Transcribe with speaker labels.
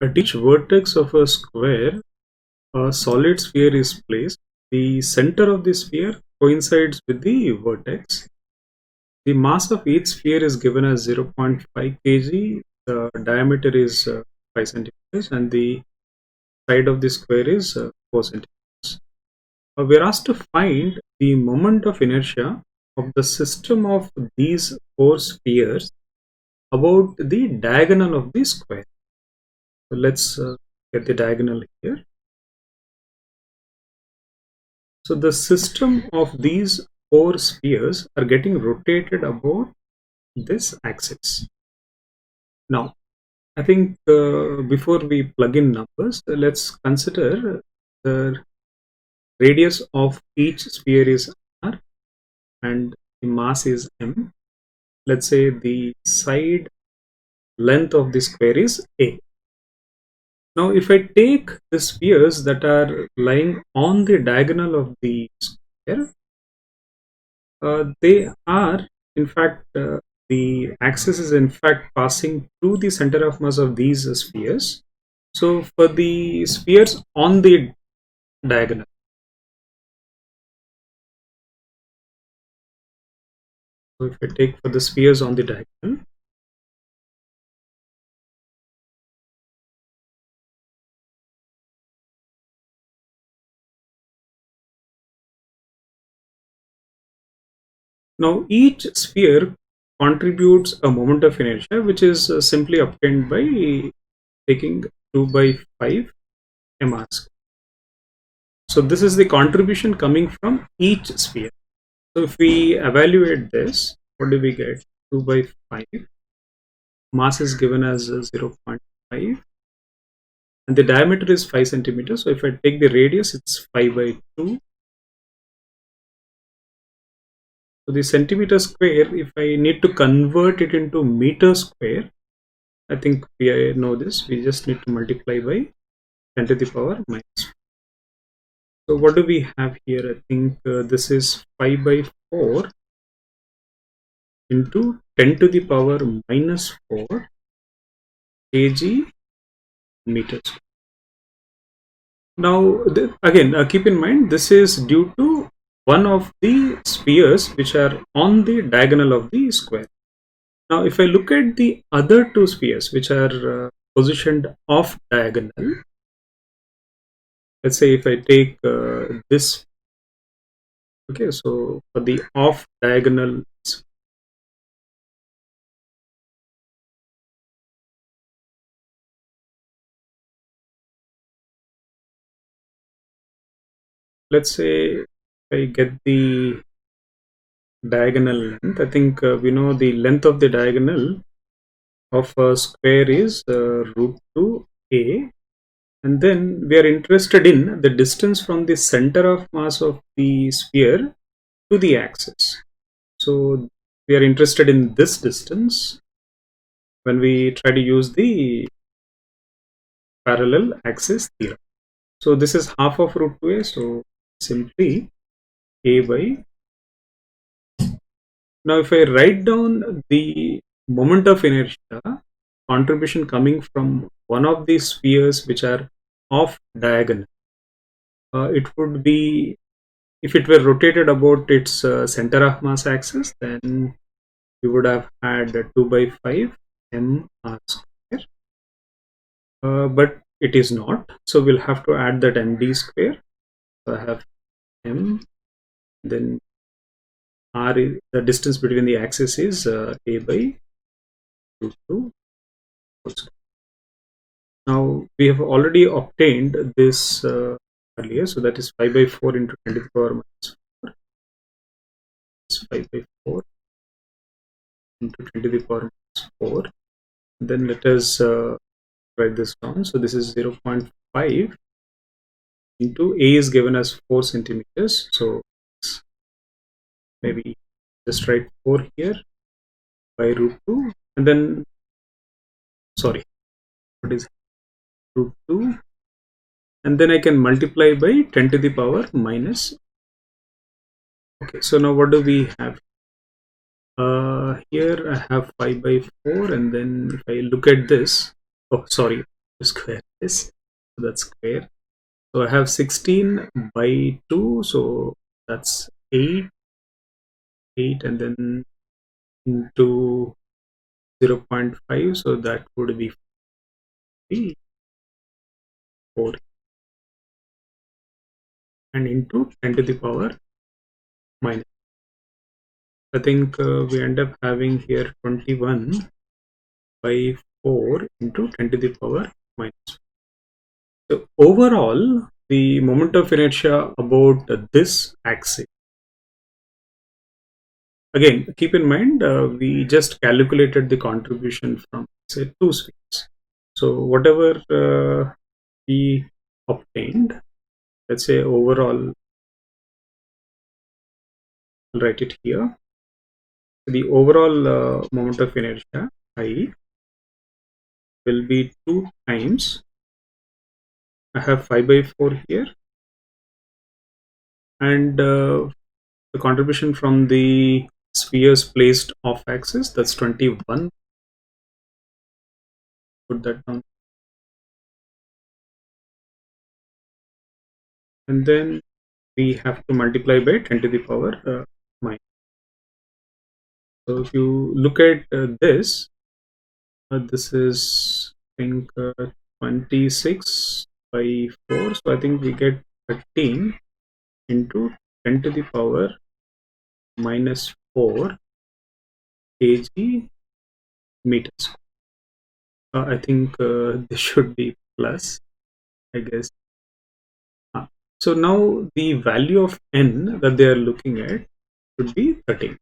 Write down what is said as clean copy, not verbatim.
Speaker 1: At each vertex of a square, a solid sphere is placed. The center of the sphere coincides with the vertex. The mass of each sphere is given as 0.5 kg. The diameter is 5 centimeters, and the side of the square is 4 centimeters. We are asked to find the moment of inertia of the system of these four spheres about the diagonal of the square. So let's get the diagonal here. So the system of these four spheres are getting rotated about this axis. Now, I think before we plug in numbers, let's consider the radius of each sphere is r and the mass is m. Let's say the side length of the square is a. Now, if I take the spheres that are lying on the diagonal of the square, they are in fact the axis is in fact passing through the center of mass of these spheres. So for the spheres on the diagonal, so if I take for the spheres on the diagonal, now each sphere contributes a moment of inertia, which is simply obtained by taking 2 by 5 mr square. So this is the contribution coming from each sphere. So if we evaluate this, what do we get? 2 by 5. Mass is given as 0.5 and the diameter is 5 centimeters. So if I take the radius, it's 5 by 2. So the centimeter square, if I need to convert it into meter square, I think we know this. We just need to multiply by 10 to the power minus. So what do we have here? I think this is 5 by 4 into 10 to the power minus 4 kg meters. Now again keep in mind this is due to one of the spheres which are on the diagonal of the square. Now if I look at the other two spheres which are positioned off diagonal, let's say if I take this, okay, so for the off diagonal, let's say I get the diagonal length. I think we know the length of the diagonal of a square is root 2a, and then we are interested in the distance from the center of mass of the sphere to the axis. So we are interested in this distance when we try to use the parallel axis theorem. So this is half of root 2a, so simply a by. Now if I write down the moment of inertia contribution coming from one of these spheres which are off diagonal, it would be, if it were rotated about its center of mass axis, then we would have had 2 by 5 mr square, but it is not, so we'll have to add that md square. So I have m, then r is, the distance between the axis is a by root 2. Now we have already obtained this earlier, so that is 5 by 4 into 10 to the power minus 4. It's 5 by 4 into 10 to the power minus 4. Then let us write this down. So this is 0.5 into a is given as 4 centimeters. So maybe just write 4 here by root 2, and then sorry, what is root 2, and then I can multiply by 10 to the power minus. Okay, so now what do we have? Here I have 5 by 4, and then if I look at this, oh sorry, square this. So that's square. So I have 16 by 2, so that's 8, 8, and then into 0.5, so that would be 4, and into 10 to the power minus. I think we end up having here 21 by 4 into 10 to the power minus. So overall, the moment of inertia about this axis. Again, keep in mind, we just calculated the contribution from, say, two spheres. So whatever we obtained, let's say overall, I'll write it here. The overall moment of inertia, I, will be 2 times, I have 5 by 4 here, and the contribution from the spheres placed off axis, that's 21. Put that down. And then we have to multiply by 10 to the power minus. So if you look at this, this is, I think, 26 by 4. So I think we get 13 into 10 to the power minus 4 kg meters. I think this should be plus, I guess. So now the value of n that they are looking at should be 13.